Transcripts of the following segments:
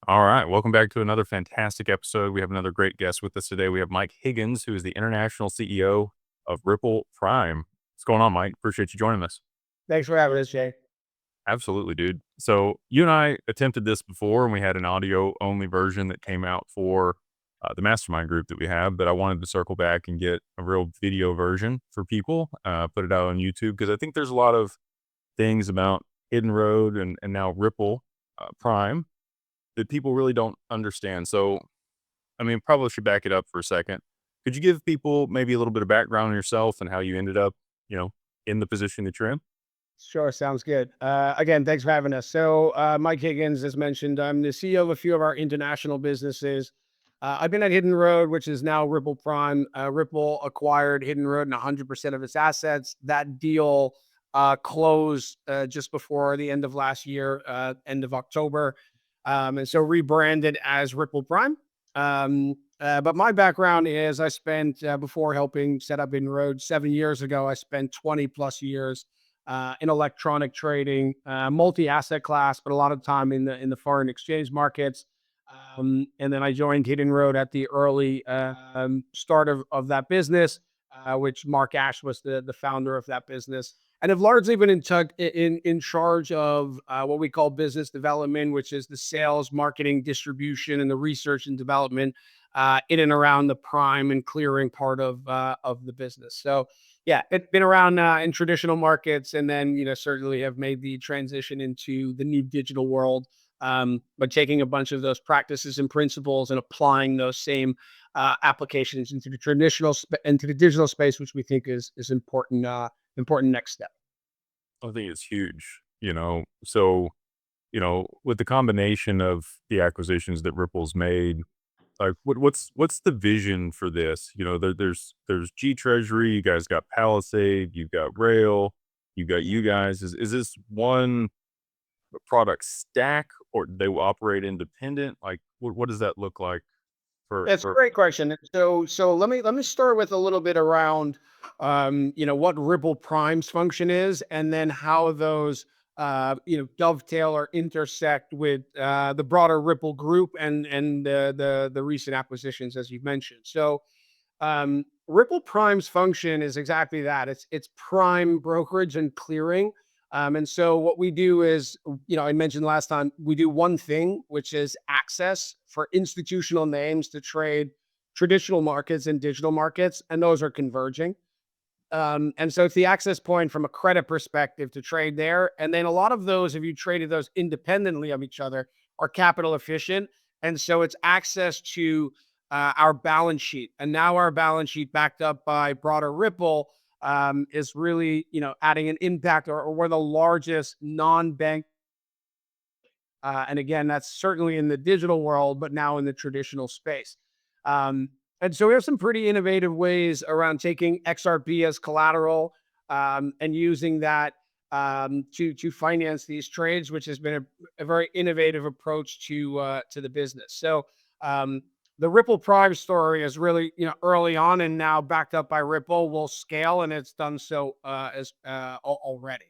All right. Welcome back to another fantastic episode. We have another great guest with us today. We have Mike Higgins, who is the international CEO of Ripple Prime. What's going on, Mike? Appreciate you joining us. Thanks for having us, Jay. Absolutely, dude. So, you and I attempted this before, and we had an audio only version that came out for the mastermind group that we have. But I wanted to circle back and get a real video version for people, put it out on YouTube, because I think there's a lot of things about Hidden Road and now Ripple Prime that people really don't understand. So, I mean, probably should back it up for a second. Could you give people maybe a little bit of background on yourself and how you ended up, you know, in the position that you're in? Sure, sounds good. Again, thanks for having us. Mike Higgins, as mentioned, I'm the CEO of a few of our international businesses. I've been at Hidden Road, which is now Ripple Prime. Ripple acquired Hidden Road and 100% of its assets. That deal closed just before the end of last year, end of October, and so rebranded as Ripple Prime. But my background is I spent before helping set up Hidden Road 7 years ago. I spent 20 plus years in electronic trading, multi-asset class, but a lot of time in the foreign exchange markets. And then I joined Hidden Road at the early start of that business, which Mark Ash was the founder of that business, and have largely been in charge of what we call business development, which is the sales, marketing, distribution, and the research and development in and around the prime and clearing part of the business. So yeah, it's been around in traditional markets, and then certainly have made the transition into the new digital world. But taking a bunch of those practices and principles and applying those same applications into the into the digital space, which we think is important. Important next step. I think it's huge, So, with the combination of the acquisitions that Ripple's made, like what's the vision for this? There's G Treasury, you guys got Palisade, you've got Rail, you got you guys. Is this one product stack or they will operate independent? Like what does that look like That's a for great question. So let me start with a little bit around what Ripple Prime's function is, and then how those dovetail or intersect with the broader Ripple group and the recent acquisitions, as you've mentioned. Ripple Prime's function is exactly that. It's prime brokerage and clearing. And so what we do is, I mentioned last time, we do one thing, which is access for institutional names to trade traditional markets and digital markets, and those are converging. And so it's the access point from a credit perspective to trade there. And then a lot of those, if you traded those independently of each other, are capital efficient. And so it's access to our balance sheet. And now our balance sheet, backed up by broader Ripple, is really, adding an impact, or we're the largest non-bank. And again, that's certainly in the digital world, but now in the traditional space. And so we have some pretty innovative ways around taking XRP as collateral, and using that to finance these trades, which has been a very innovative approach to the business. The Ripple Prime story is really, early on, and now backed up by Ripple, will scale, and it's done so already.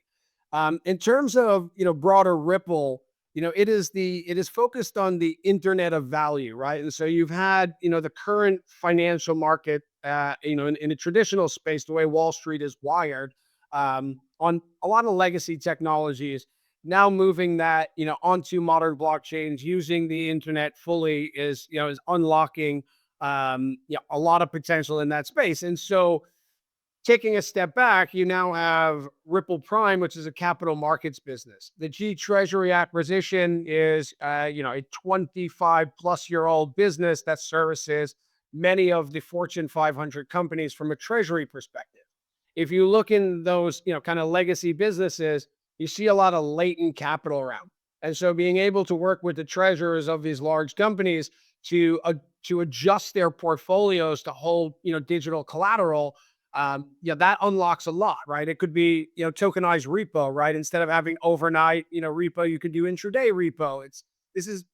In terms of broader Ripple, it is focused on the internet of value, right? And so you've had the current financial market, in a traditional space, the way Wall Street is wired, on a lot of legacy technologies. Now moving that onto modern blockchains, using the internet fully, is unlocking a lot of potential in that space. And so, taking a step back, you now have Ripple Prime, which is a capital markets business. The G Treasury acquisition is, a 25-plus-year-old business that services many of the Fortune 500 companies from a treasury perspective. If you look in those, kind of legacy businesses, you see a lot of latent capital around. And so being able to work with the treasurers of these large companies to adjust their portfolios to hold, digital collateral, that unlocks a lot, right? It could be, tokenized repo, right? Instead of having overnight, repo, you could do intraday repo. This is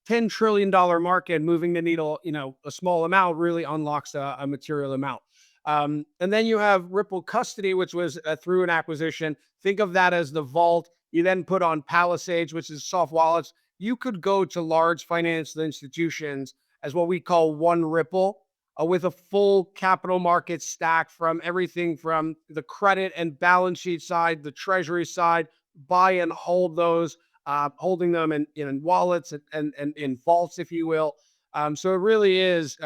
$10 trillion market. Moving the needle, a small amount really unlocks a material amount. And then you have Ripple Custody, which was through an acquisition. Think of that as the vault. You then put on Palisades, which is soft wallets. you could go to large financial institutions as what we call one Ripple, with a full capital market stack from everything from the credit and balance sheet side, the treasury side, buy and hold those, holding them in wallets and in vaults, if you will. So it really is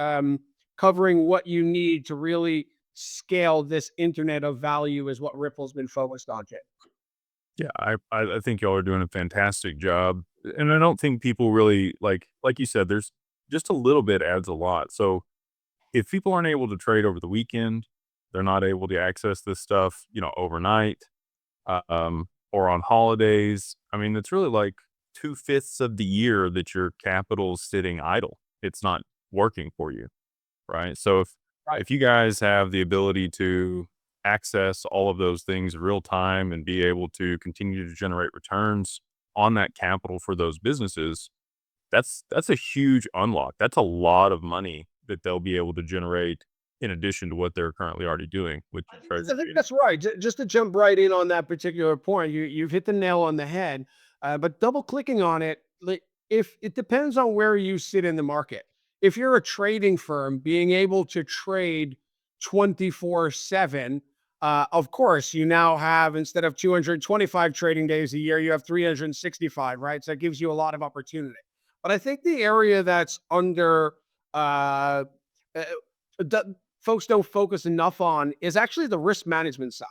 covering what you need to really scale this internet of value is what Ripple's been focused on, Jay. Yeah, I think y'all are doing a fantastic job, and I don't think people really like you said, there's just a little bit adds a lot. So if people aren't able to trade over the weekend, they're not able to access this stuff, overnight, or on holidays. I mean, it's really like 2/5 of the year that your capital's sitting idle. It's not working for you, right? So Right. if you guys have the ability to access all of those things real time and be able to continue to generate returns on that capital for those businesses, that's a huge unlock. That's a lot of money that they'll be able to generate in addition to what they're currently already doing with I your think, treasury I think trading. that's right. Just to jump right in on that particular point, you've hit the nail on the head. But double clicking on it, like, if it depends on where you sit in the market. If you're a trading firm, being able to trade 24/7, of course, you now have, instead of 225 trading days a year, you have 365, right? So it gives you a lot of opportunity. But I think the area that's under uh, uh, folks don't focus enough on is actually the risk management side.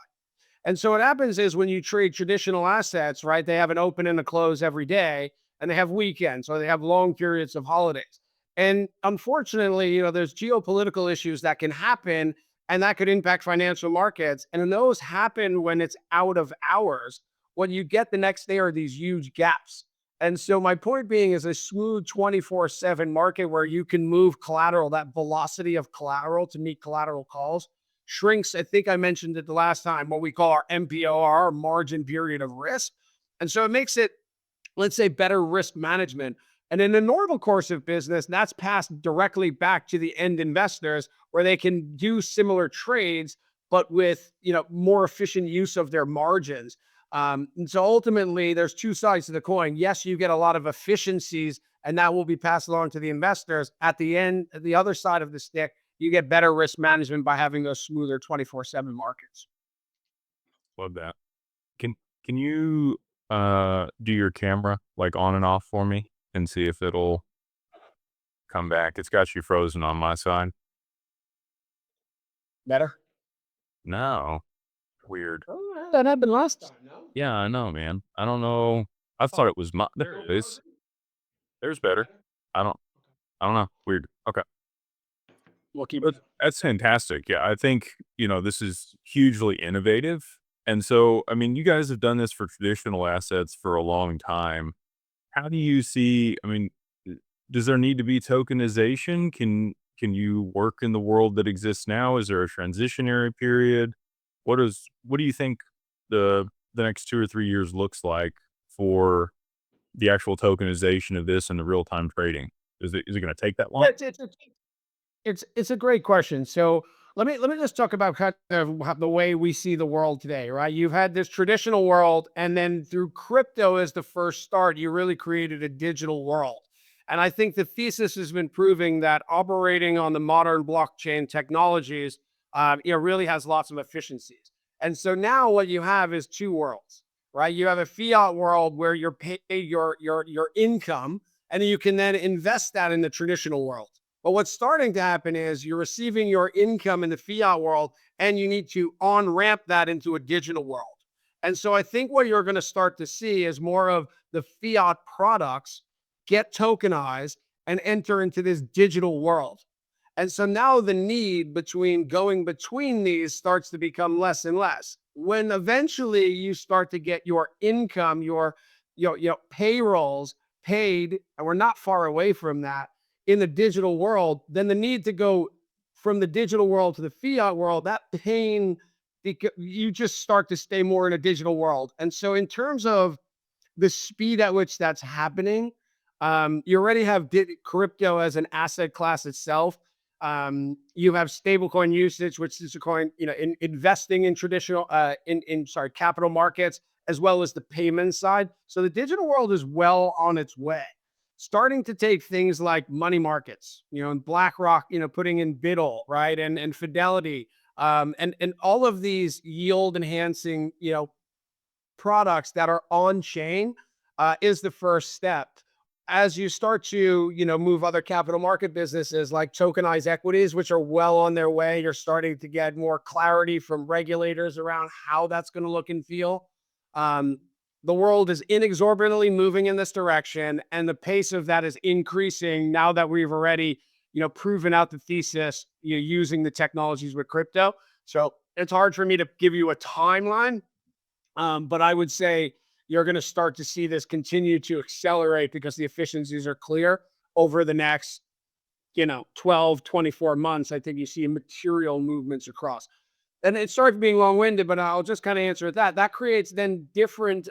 And so what happens is when you trade traditional assets, right, they have an open and a close every day, and they have weekends, or they have long periods of holidays. And unfortunately, there's geopolitical issues that can happen and that could impact financial markets. And when those happen when it's out of hours, what you get the next day are these huge gaps. And so my point being is a smooth 24/7 market where you can move collateral, that velocity of collateral to meet collateral calls shrinks. I think I mentioned it the last time, what we call our MPOR, margin period of risk. And so it makes it, let's say, better risk management. And in the normal course of business, that's passed directly back to the end investors where they can do similar trades, but with more efficient use of their margins. And so ultimately, there's two sides to the coin. Yes, you get a lot of efficiencies, and that will be passed along to the investors. At the end, the other side of the stick, you get better risk management by having those smoother 24/7 markets. Love that. Can can you do your camera like on and off for me and see if it'll come back? It's got you frozen on my side. Better? No. Weird. Oh, that happened last time, no? Yeah, I know, man. I don't know. I thought Oh, it was my there still it is. frozen? There's better. Better? I don't I don't know. Weird. Okay. We'll keep But it. that's fantastic. Yeah, I think, this is hugely innovative. And so, I mean, you guys have done this for traditional assets for a long time. How do you see, I mean, does there need to be tokenization? Can you work in the world that exists now? Is there a transitionary period? What do you think the next 2 or 3 years looks like for the actual tokenization of this and the real-time trading? Is it gonna take that long? Yeah, it's a great question. So let me just talk about kind of the way we see the world today, right? You've had this traditional world, and then through crypto as the first start, you really created a digital world. And I think the thesis has been proving that operating on the modern blockchain technologies, really has lots of efficiencies. And so now what you have is two worlds, right? You have a fiat world where you're paid your income, and you can then invest that in the traditional world. But what's starting to happen is you're receiving your income in the fiat world, and you need to on ramp that into a digital world. And so I think what you're going to start to see is more of the fiat products get tokenized and enter into this digital world. And so now the need between going between these starts to become less and less. When eventually you start to get your income, your payrolls paid, and we're not far away from that in the digital world, then the need to go from the digital world to the fiat world, that pain, you just start to stay more in a digital world. And so in terms of the speed at which that's happening, you already have crypto as an asset class itself. You have stablecoin usage, which is a coin, investing in traditional, in sorry, capital markets, as well as the payment side. So the digital world is well on its way, starting to take things like money markets, and BlackRock, putting in Biddle, right, and Fidelity, and all of these yield enhancing, products that are on chain, is the first step. As you start to, move other capital market businesses like tokenized equities, which are well on their way, you're starting to get more clarity from regulators around how that's going to look and feel. Um, the world is inexorably moving in this direction, and the pace of that is increasing now that we've already, proven out the thesis, using the technologies with crypto. So it's hard for me to give you a timeline, but I would say you're going to start to see this continue to accelerate because the efficiencies are clear over the next, 12, 24 months. I think you see material movements across. And it's sorry for being long-winded, but I'll just kind of answer that. That creates then different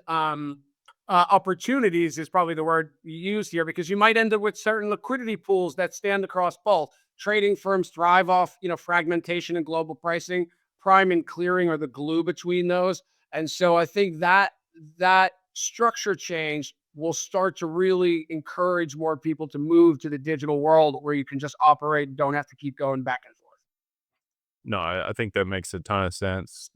opportunities is probably the word you use here, because you might end up with certain liquidity pools that stand across both. Trading firms thrive off, fragmentation and global pricing. Prime and clearing are the glue between those. And so I think that structure change will start to really encourage more people to move to the digital world where you can just operate and don't have to keep going back and forth. No, I think that makes a ton of sense.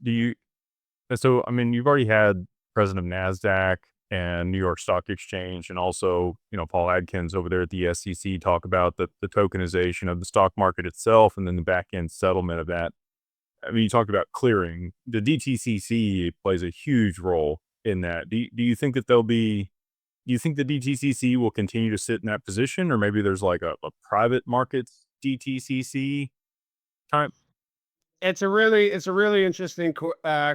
So, I mean, you've already had president of NASDAQ and New York Stock Exchange, and also, Paul Adkins over there at the SEC talk about the tokenization of the stock market itself and then the back end settlement of that. I mean, you talked about clearing. The DTCC plays a huge role in that. Do you think that do you think the DTCC will continue to sit in that position, or maybe there's like a private markets DTCC type? It's a really interesting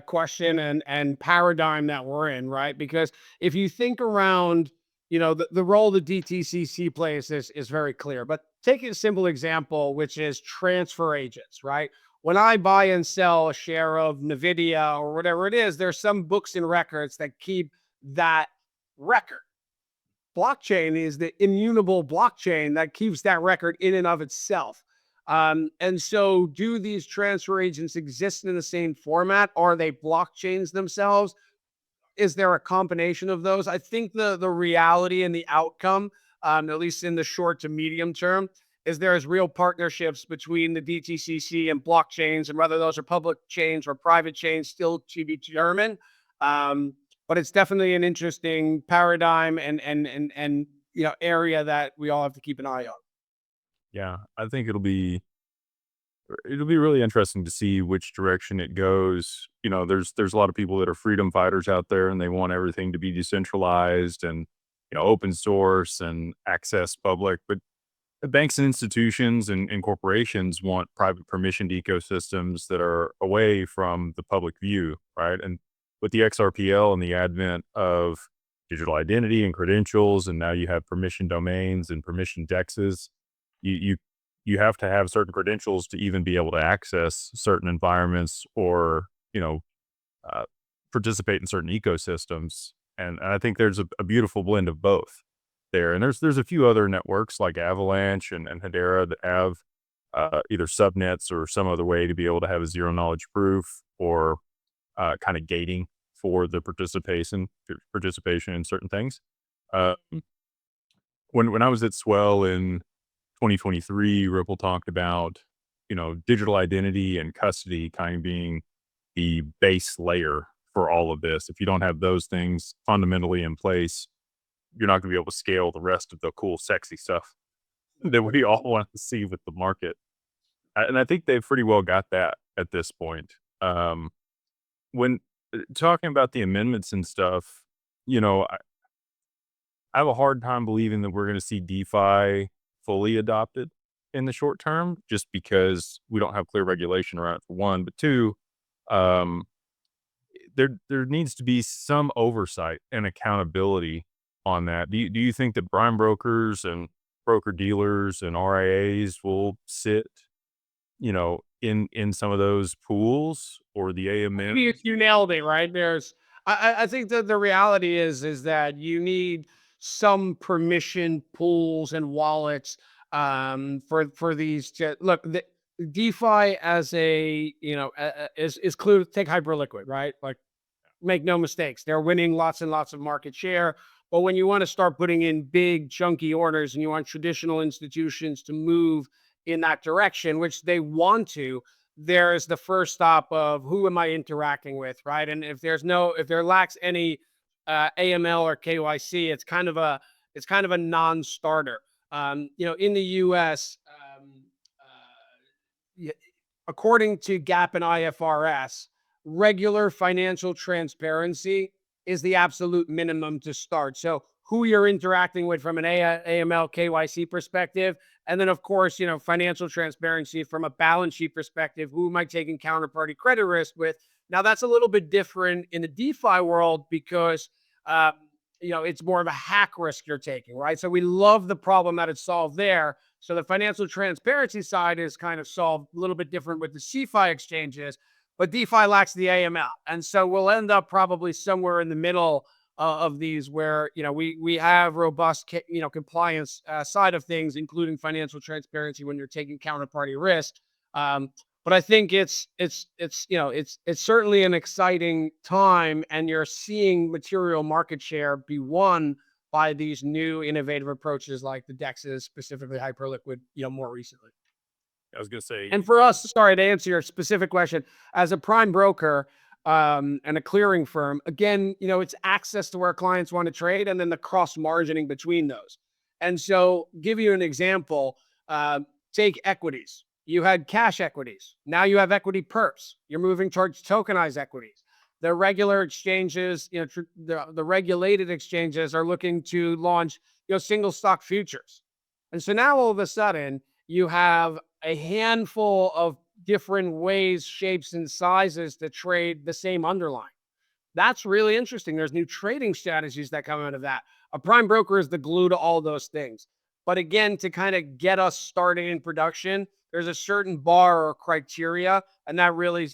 question and paradigm that we're in, right? Because if you think around, the role the DTCC plays is very clear. But take a simple example, which is transfer agents, right? When I buy and sell a share of Nvidia or whatever it is, there's some books and records that keep that record. Blockchain is the immutable blockchain that keeps that record in and of itself. And so, do these transfer agents exist in the same format? Are they blockchains themselves? Is there a combination of those? I think the reality and the outcome, at least in the short to medium term, is there's real partnerships between the DTCC and blockchains, and whether those are public chains or private chains, still to be determined. Um, but it's definitely an interesting paradigm and area that we all have to keep an eye on. Yeah, I think it'll be really interesting to see which direction it goes. There's a lot of people that are freedom fighters out there, and they want everything to be decentralized and open source and access public. But the banks and institutions and corporations want private permissioned ecosystems that are away from the public view, right? And with the XRPL and the advent of digital identity and credentials, and now you have permission domains and permission dexes, you you you have to have certain credentials to even be able to access certain environments or uh, participate in certain ecosystems. And I think there's a beautiful blend of both there. And there's a few other networks like Avalanche and Hedera that have either subnets or some other way to be able to have a zero knowledge proof or kind of gating for the participation in certain things. Uh, when I was at Swell in 2023, Ripple talked about digital identity and custody kind of being the base layer for all of this. If you don't have those things fundamentally in place, you're not going to be able to scale the rest of the cool, sexy stuff that we all want to see with the market. And I think they've pretty well got that at this point. When talking about the amendments and stuff, I have a hard time believing that we're going to see DeFi fully adopted in the short term, just because we don't have clear regulation around it, for one. But two, um, there needs to be some oversight and accountability on that. Do you think that prime brokers and broker dealers and RIAs will sit, in some of those pools, or the AMM? You nailed it, right? I think that the reality is that you need some permission pools and wallets, for these to look. DeFi as a, is clear. Take Hyperliquid, right? Like, make no mistakes, they're winning lots and lots of market share. But when you want to start putting in big chunky orders and you want traditional institutions to move in that direction, which they want to, there's the first stop of who am I interacting with, right? And if there lacks any AML or KYC, it's kind of a non-starter. In the U.S., y- according to GAAP and IFRS, regular financial transparency is the absolute minimum to start. So who you're interacting with from an AML KYC perspective, and then of course, financial transparency from a balance sheet perspective. Who am I taking counterparty credit risk with? Now that's a little bit different in the DeFi world because uh, it's more of a hack risk you're taking, right? So we love the problem that it's solved there. So the financial transparency side is kind of solved a little bit different with the CeFi exchanges, but DeFi lacks the AML, and so we'll end up probably somewhere in the middle of these, where we have robust compliance side of things, including financial transparency when you're taking counterparty risk. Um, but I think it's certainly an exciting time, and you're seeing material market share be won by these new innovative approaches like the DEXs, specifically Hyperliquid, more recently. I was going to say, And for us, sorry to answer your specific question, as a prime broker and a clearing firm, again, it's access to where clients want to trade and then the cross margining between those. And so, give you an example, uh, take equities. You had cash equities. Now you have equity perps. You're moving towards tokenized equities. The regular exchanges, the regulated exchanges are looking to launch, single stock futures. And so now all of a sudden, you have a handful of different ways, shapes, and sizes to trade the same underlying. That's really interesting. There's new trading strategies that come out of that. A prime broker is the glue to all those things. But again, to kind of get us started in production, there's a certain bar or criteria, and that really,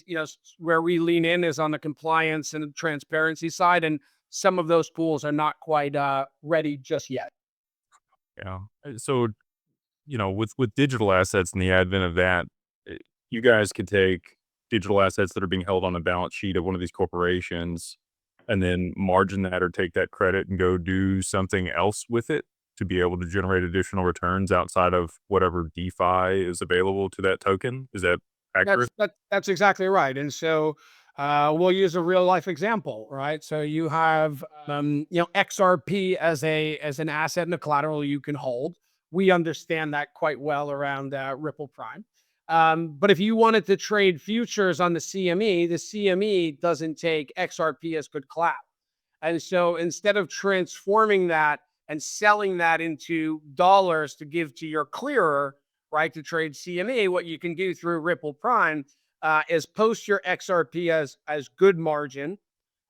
where we lean in is on the compliance and the transparency side. And some of those pools are not quite ready just yet. yeah. So, with digital assets and the advent of that, eh, you guys could take digital assets that are being held on a balance sheet of one of these corporations and then margin that or take that credit and go do something else with it to be able to generate additional returns outside of whatever DeFi is available to that token. Is that accurate? That's exactly right. And so we'll use a real life example, right? So you have XRP as an asset and a collateral you can hold. We understand that quite well around Ripple Prime. But if you wanted to trade futures on the CME doesn't take XRP as good collateral. And so instead of transforming that and selling that into dollars to give to your clearer, right, to trade CME, what you can do through Ripple Prime is post your XRP as good margin.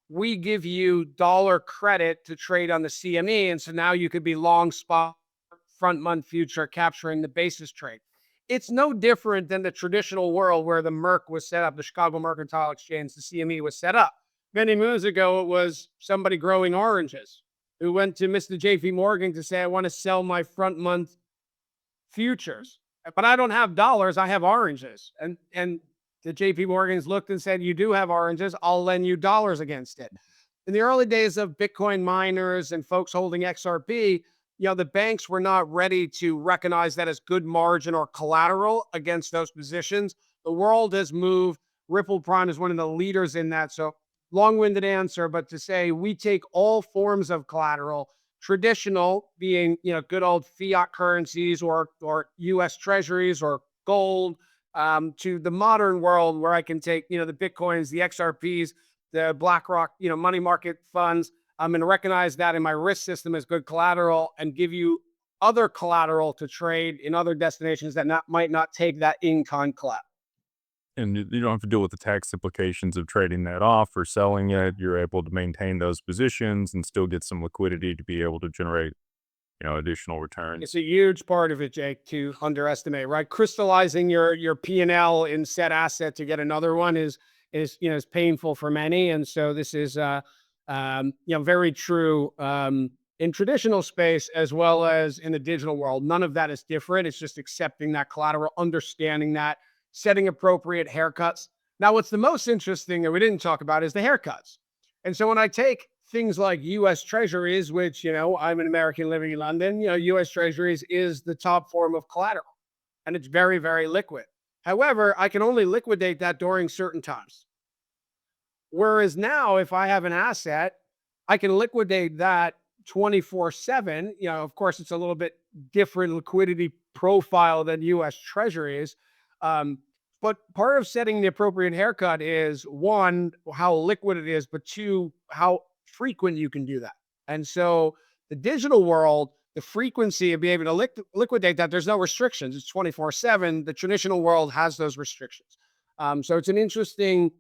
We give you dollar credit to trade on the CME. And so now you could be long spot, front month future, capturing the basis trade. It's no different than the traditional world where the Merc was set up, the Chicago Mercantile Exchange, the CME was set up. Many moons ago, it was somebody growing oranges who went to Mr. JP Morgan to say, I want to sell my front month futures, but I don't have dollars, I have oranges. And the JP Morgans looked and said, you do have oranges, I'll lend you dollars against it. In the early days of Bitcoin miners and folks holding XRP, the banks were not ready to recognize that as good margin or collateral against those positions. The world has moved. Ripple Prime is one of the leaders in that. So long-winded answer, but to say we take all forms of collateral, traditional being, good old fiat currencies or US treasuries or gold, to the modern world where I can take, the Bitcoins, the XRPs, the BlackRock, money market funds. I'm going to recognize that in my risk system as good collateral and give you other collateral to trade in other destinations that might not take that in-kind collateral. And you don't have to deal with the tax implications of trading that off or selling it. You're able to maintain those positions and still get some liquidity to be able to generate, additional returns. It's a huge part of it, Jake, to underestimate, right? Crystallizing your P&L in said asset to get another one is painful for many. And so this is very true in traditional space as well as in the digital world. None of that is different. It's just accepting that collateral, understanding that, setting appropriate haircuts. Now, what's the most interesting that we didn't talk about is the haircuts. And so when I take things like US Treasuries, which, I'm an American living in London, US Treasuries is the top form of collateral and it's very, very liquid. However, I can only liquidate that during certain times. Whereas now, if I have an asset, I can liquidate that 24/7. Of course, it's a little bit different liquidity profile than US Treasuries. Um, but part of setting the appropriate haircut is one, how liquid it is, but two, how frequent you can do that. And so the digital world, the frequency of being able to liquidate that, there's no restrictions. It's 24/7. The traditional world has those restrictions. So it's an interesting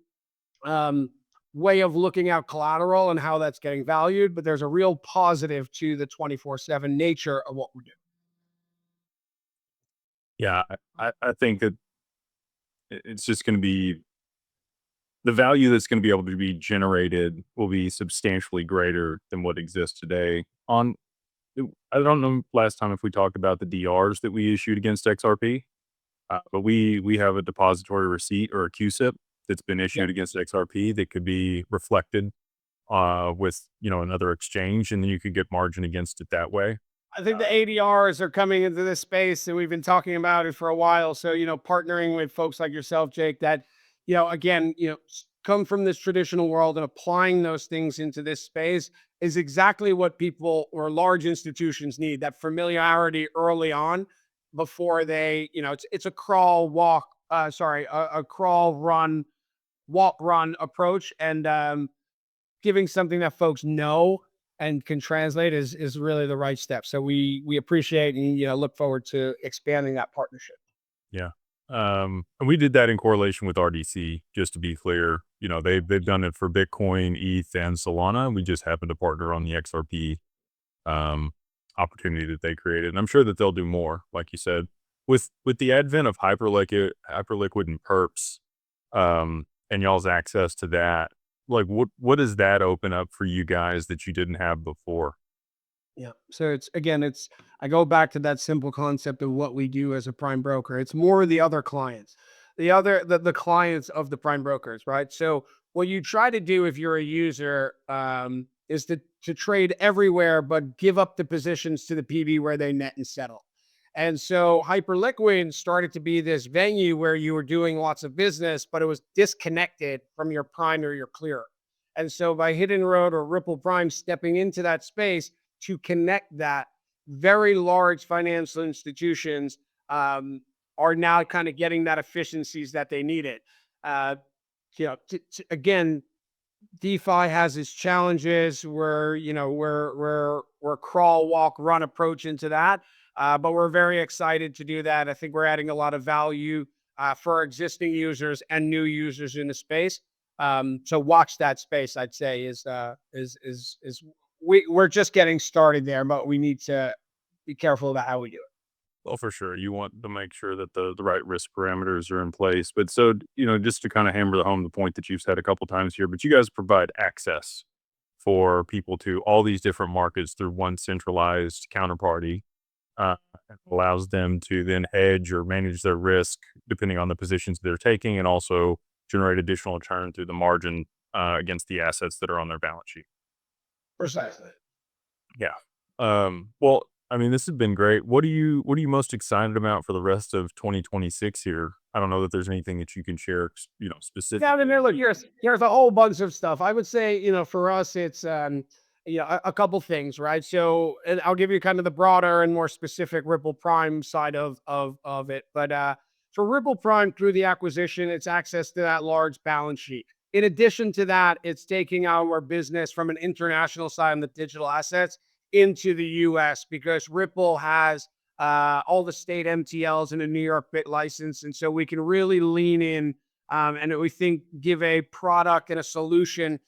um, way of looking at collateral and how that's getting valued, but there's a real positive to the 24/7 nature of what we're doing. Yeah, I think that it's just going to be the value that's going to be able to be generated will be substantially greater than what exists today. I don't know last time if we talked about the DRs that we issued against XRP, but we have a depository receipt or a QSIP that's been Yeah. issued against XRP that could be reflected with another exchange, and then you could get margin against it that way. I think the ADRs are coming into this space, and we've been talking about it for a while. So, partnering with folks like yourself, Jake, that, again, come from this traditional world and applying those things into this space is exactly what people or large institutions need, that familiarity early on before they, it's a crawl, walk, a crawl, run, walk, run approach. And giving something that folks know and can translate is really the right step. So we appreciate and look forward to expanding that partnership. Yeah. And we did that in correlation with RDC, just to be clear. They've done it for Bitcoin, ETH, and Solana. We just happened to partner on the XRP um, opportunity that they created. And I'm sure that they'll do more, like you said. With the advent of Hyperliquid and perps, and y'all's access to that, like what does that open up for you guys that you didn't have before? Yeah. So I go back to that simple concept of what we do as a prime broker. It's more the other clients, the clients of the prime brokers, right? So what you try to do if you're a user is to trade everywhere, but give up the positions to the PV where they net and settle. And so Hyperliquid started to be this venue where you were doing lots of business, but it was disconnected from your prime or your clearer. And so by Hidden Road or Ripple Prime stepping into that space, to connect that, very large financial institutions are now kind of getting that efficiencies that they needed. Uh, again, DeFi has its challenges where we're crawl, walk, run approach into that, but we're very excited to do that. I think we're adding a lot of value for our existing users and new users in the space. So watch that space. I'd say is we're just getting started there, but we need to be careful about how we do it. Well, for sure. You want to make sure that the right risk parameters are in place. But so, just to kind of hammer home the point that you've said a couple times here, but you guys provide access for people to all these different markets through one centralized counterparty. It allows them to then hedge or manage their risk depending on the positions they're taking and also generate additional return through the margin against the assets that are on their balance sheet. Precisely. Yeah. Well, I mean, this has been great. What are you most excited about for the rest of 2026 here? I don't know that there's anything that you can share, Yeah, I mean, specifically. look, here's a whole bunch of stuff. I would say, for us, it's a couple things, right? So, and I'll give you kind of the broader and more specific Ripple Prime side of it. But for Ripple Prime, through the acquisition, it's access to that large balance sheet. In addition to that, it's taking our business from an international side on the digital assets into the US because Ripple has all the state MTLs and a New York bit license. And so we can really lean in and we think give a product and a solution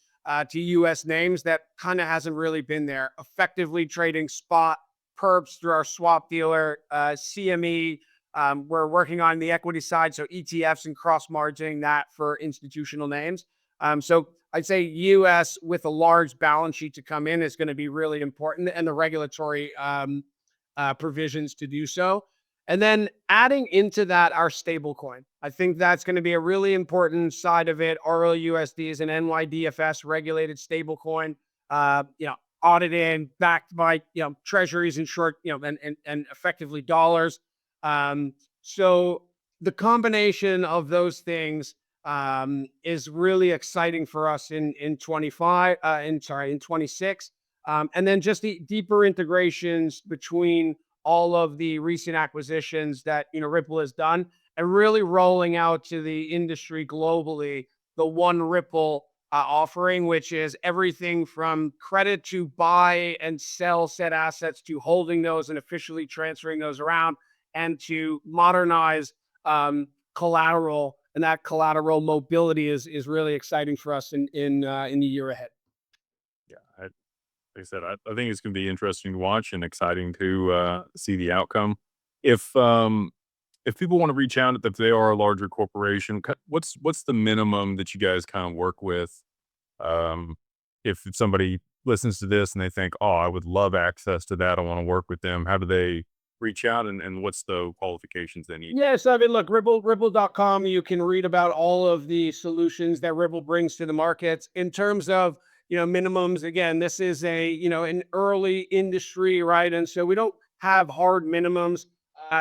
to US names that kind of hasn't really been there. Effectively trading spot perps through our swap dealer, CME. We're working on the equity side, so ETFs and cross margining that for institutional names. So I'd say US with a large balance sheet to come in is going to be really important and the regulatory provisions to do so. And then adding into that our stablecoin. I think that's going to be a really important side of it. RLUSD is an NYDFS regulated stablecoin, audited, backed by treasuries and short, and effectively dollars. So the combination of those things is really exciting for us in 25, in 26. And then just the deeper integrations between all of the recent acquisitions that Ripple has done, and really rolling out to the industry globally the one Ripple offering, which is everything from credit to buy and sell said assets to holding those and officially transferring those around, and to modernize collateral. And that collateral mobility is really exciting for us in the year ahead. Yeah, like I said, I think it's going to be interesting to watch and exciting to see the outcome. If if people want to reach out, if they are a larger corporation, what's the minimum that you guys kind of work with? Um, if somebody listens to this and they think, "Oh, I would love access to that. I want to work with them." How do they reach out, and what's the qualifications they need? Yes, I mean, look, Ripple.com, you can read about all of the solutions that Ripple brings to the markets. In terms of, minimums, again, this is an early industry, right? And so we don't have hard minimums.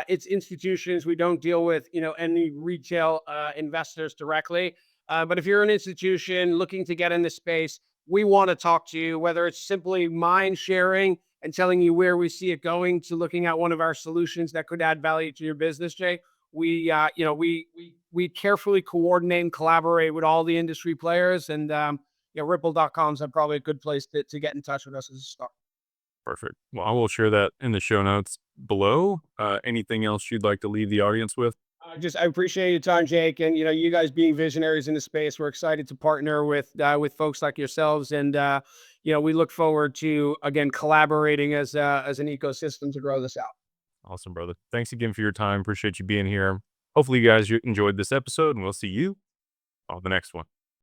It's institutions. We don't deal with, any retail investors directly. But if you're an institution looking to get in this space, we want to talk to you, whether it's simply mind sharing and telling you where we see it going, to looking at one of our solutions that could add value to your business, Jay. We carefully coordinate and collaborate with all the industry players, and Ripple.com is probably a good place to get in touch with us as a start. Perfect. Well, I will share that in the show notes below. Anything else you'd like to leave the audience with? I appreciate your time, Jake, and you guys being visionaries in the space. We're excited to partner with folks like yourselves, and we look forward to again collaborating as an ecosystem to grow this out. Awesome, brother. Thanks again for your time. Appreciate you being here. Hopefully, you guys enjoyed this episode, and we'll see you on the next one.